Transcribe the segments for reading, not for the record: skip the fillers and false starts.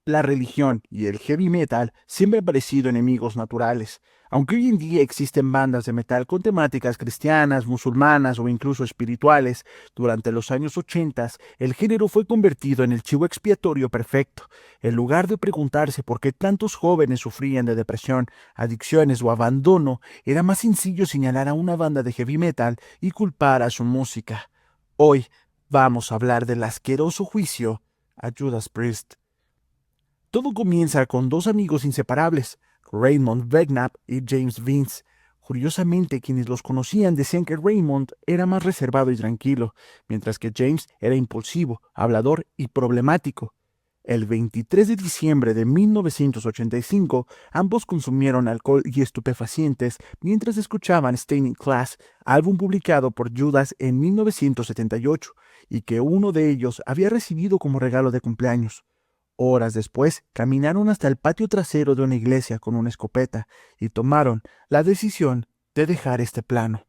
La religión y el heavy metal siempre han parecido enemigos naturales. Aunque hoy en día existen bandas de metal con temáticas cristianas, musulmanas o incluso espirituales, durante los años 80 el género fue convertido en el chivo expiatorio perfecto. En lugar de preguntarse por qué tantos jóvenes sufrían de depresión, adicciones o abandono, era más sencillo señalar a una banda de heavy metal y culpar a su música. Hoy vamos a hablar del asqueroso juicio a Judas Priest. Todo comienza con dos amigos inseparables, Raymond Belknap y James Vince. Curiosamente, quienes los conocían decían que Raymond era más reservado y tranquilo, mientras que James era impulsivo, hablador y problemático. El 23 de diciembre de 1985, ambos consumieron alcohol y estupefacientes mientras escuchaban Staining Class, álbum publicado por Judas en 1978, y que uno de ellos había recibido como regalo de cumpleaños. Horas después, caminaron hasta el patio trasero de una iglesia con una escopeta y tomaron la decisión de dejar este plano.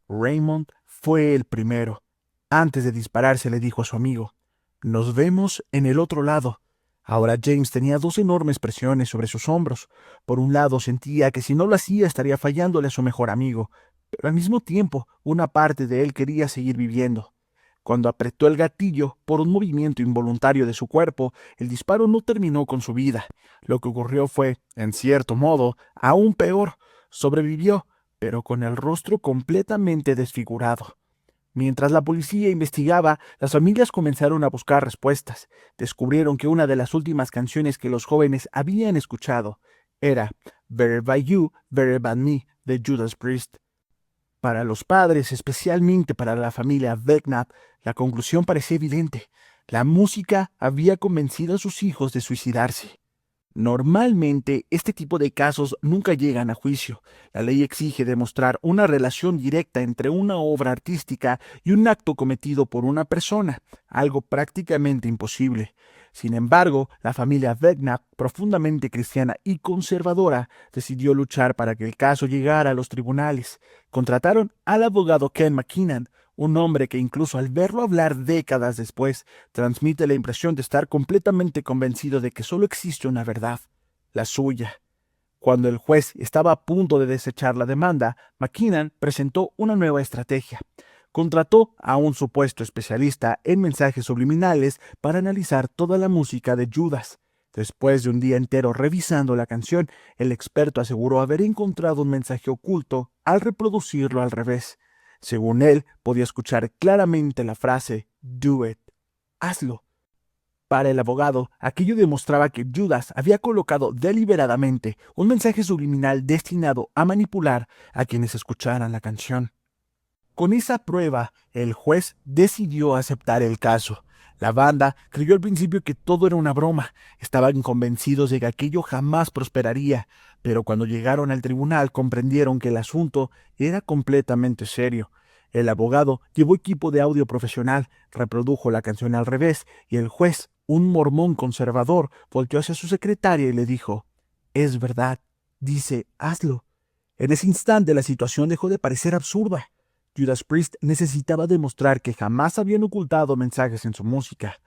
Raymond fue el primero. Antes de dispararse le dijo a su amigo, «Nos vemos en el otro lado». Ahora James tenía dos enormes presiones sobre sus hombros. Por un lado sentía que si no lo hacía estaría fallándole a su mejor amigo, pero al mismo tiempo una parte de él quería seguir viviendo. Cuando apretó el gatillo por un movimiento involuntario de su cuerpo, el disparo no terminó con su vida. Lo que ocurrió fue, en cierto modo, aún peor. Sobrevivió, pero con el rostro completamente desfigurado. Mientras la policía investigaba, las familias comenzaron a buscar respuestas. Descubrieron que una de las últimas canciones que los jóvenes habían escuchado era Better By You, Better By Me de Judas Priest. Para los padres, especialmente para la familia Belknap, la conclusión parecía evidente. La música había convencido a sus hijos de suicidarse. Normalmente, este tipo de casos nunca llegan a juicio. La ley exige demostrar una relación directa entre una obra artística y un acto cometido por una persona, algo prácticamente imposible. Sin embargo, la familia Belknap, profundamente cristiana y conservadora, decidió luchar para que el caso llegara a los tribunales. Contrataron al abogado Ken McKinnon, un hombre que incluso al verlo hablar décadas después, transmite la impresión de estar completamente convencido de que solo existe una verdad, la suya. Cuando el juez estaba a punto de desechar la demanda, McKinnon presentó una nueva estrategia. Contrató a un supuesto especialista en mensajes subliminales para analizar toda la música de Judas. Después de un día entero revisando la canción, el experto aseguró haber encontrado un mensaje oculto al reproducirlo al revés. Según él, podía escuchar claramente la frase "Do it", hazlo. Para el abogado, aquello demostraba que Judas había colocado deliberadamente un mensaje subliminal destinado a manipular a quienes escucharan la canción. Con esa prueba, el juez decidió aceptar el caso. La banda creyó al principio que todo era una broma. Estaban convencidos de que aquello jamás prosperaría, pero cuando llegaron al tribunal comprendieron que el asunto era completamente serio. El abogado llevó equipo de audio profesional, reprodujo la canción al revés, y el juez, un mormón conservador, volteó hacia su secretaria y le dijo, «Es verdad, dice, hazlo». En ese instante la situación dejó de parecer absurda. Judas Priest necesitaba demostrar que jamás habían ocultado mensajes en su música.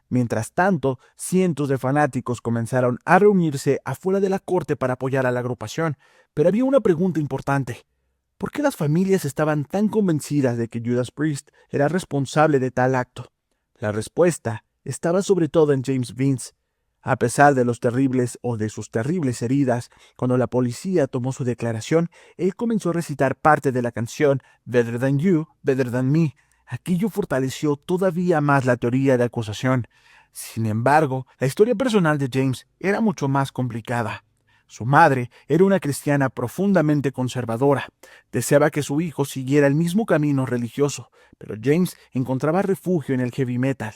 Mientras tanto, cientos de fanáticos comenzaron a reunirse afuera de la corte para apoyar a la agrupación, pero había una pregunta importante. ¿Por qué las familias estaban tan convencidas de que Judas Priest era responsable de tal acto? La respuesta estaba sobre todo en James Vince. A pesar de sus terribles heridas, cuando la policía tomó su declaración, él comenzó a recitar parte de la canción Better Than You, Better Than Me. Aquello fortaleció todavía más la teoría de acusación. Sin embargo, la historia personal de James era mucho más complicada. Su madre era una cristiana profundamente conservadora. Deseaba que su hijo siguiera el mismo camino religioso, pero James encontraba refugio en el heavy metal.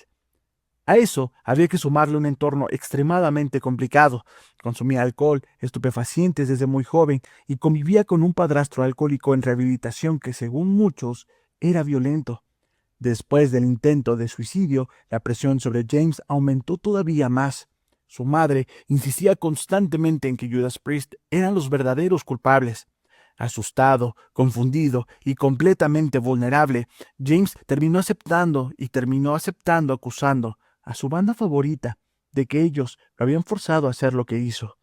A eso había que sumarle un entorno extremadamente complicado. Consumía alcohol, estupefacientes desde muy joven y convivía con un padrastro alcohólico en rehabilitación que, según muchos, era violento. Después del intento de suicidio, la presión sobre James aumentó todavía más. Su madre insistía constantemente en que Judas Priest eran los verdaderos culpables. Asustado, confundido y completamente vulnerable, James terminó aceptando acusando a su banda favorita, de que ellos lo habían forzado a hacer lo que hizo.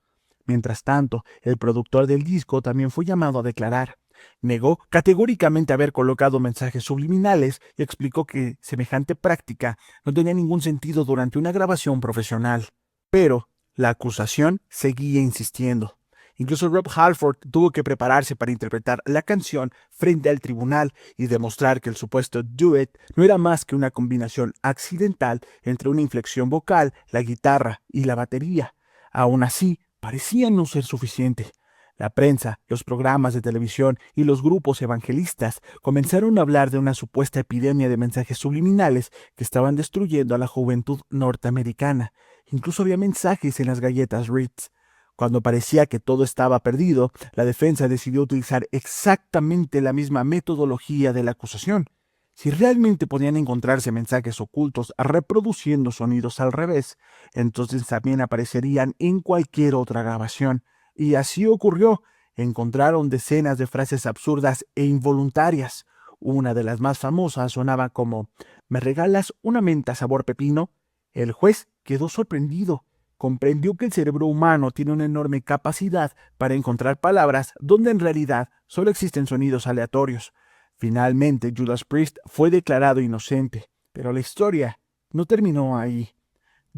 Mientras tanto, el productor del disco también fue llamado a declarar. Negó categóricamente haber colocado mensajes subliminales y explicó que semejante práctica no tenía ningún sentido durante una grabación profesional. Pero la acusación seguía insistiendo. Incluso Rob Halford tuvo que prepararse para interpretar la canción frente al tribunal y demostrar que el supuesto duet no era más que una combinación accidental entre una inflexión vocal, la guitarra y la batería. Aún así, parecía no ser suficiente. La prensa, los programas de televisión y los grupos evangelistas comenzaron a hablar de una supuesta epidemia de mensajes subliminales que estaban destruyendo a la juventud norteamericana. Incluso había mensajes en las galletas Ritz. Cuando parecía que todo estaba perdido, la defensa decidió utilizar exactamente la misma metodología de la acusación. Si realmente podían encontrarse mensajes ocultos reproduciendo sonidos al revés, entonces también aparecerían en cualquier otra grabación. Y así ocurrió. Encontraron decenas de frases absurdas e involuntarias. Una de las más famosas sonaba como: ¿me regalas una menta sabor pepino? El juez quedó sorprendido. Comprendió que el cerebro humano tiene una enorme capacidad para encontrar palabras donde en realidad solo existen sonidos aleatorios. Finalmente, Judas Priest fue declarado inocente, pero la historia no terminó ahí.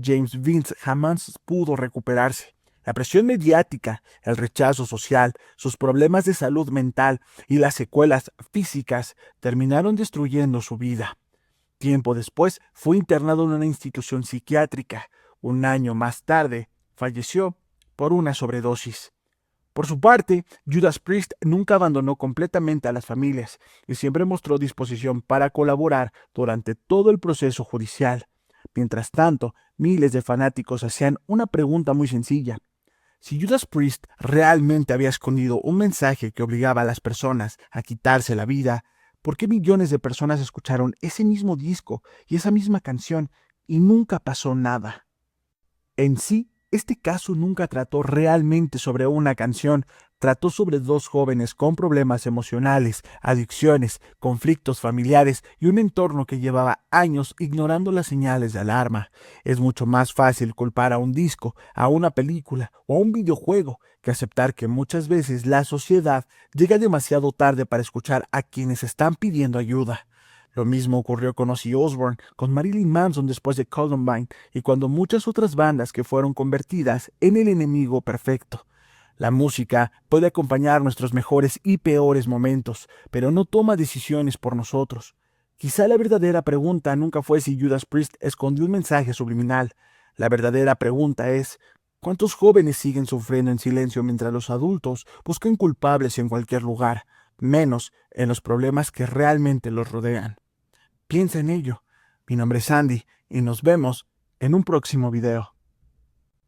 James Vince jamás pudo recuperarse. La presión mediática, el rechazo social, sus problemas de salud mental y las secuelas físicas terminaron destruyendo su vida. Tiempo después fue internado en una institución psiquiátrica. Un año más tarde, falleció por una sobredosis. Por su parte, Judas Priest nunca abandonó completamente a las familias y siempre mostró disposición para colaborar durante todo el proceso judicial. Mientras tanto, miles de fanáticos hacían una pregunta muy sencilla. Si Judas Priest realmente había escondido un mensaje que obligaba a las personas a quitarse la vida, ¿por qué millones de personas escucharon ese mismo disco y esa misma canción y nunca pasó nada? En sí, este caso nunca trató realmente sobre una canción, trató sobre dos jóvenes con problemas emocionales, adicciones, conflictos familiares y un entorno que llevaba años ignorando las señales de alarma. Es mucho más fácil culpar a un disco, a una película o a un videojuego que aceptar que muchas veces la sociedad llega demasiado tarde para escuchar a quienes están pidiendo ayuda. Lo mismo ocurrió con Ozzy Osbourne, con Marilyn Manson después de Columbine y cuando muchas otras bandas que fueron convertidas en el enemigo perfecto. La música puede acompañar nuestros mejores y peores momentos, pero no toma decisiones por nosotros. Quizá la verdadera pregunta nunca fue si Judas Priest escondió un mensaje subliminal. La verdadera pregunta es: ¿cuántos jóvenes siguen sufriendo en silencio mientras los adultos buscan culpables en cualquier lugar, menos en los problemas que realmente los rodean? Piensa en ello. Mi nombre es Andy y nos vemos en un próximo video.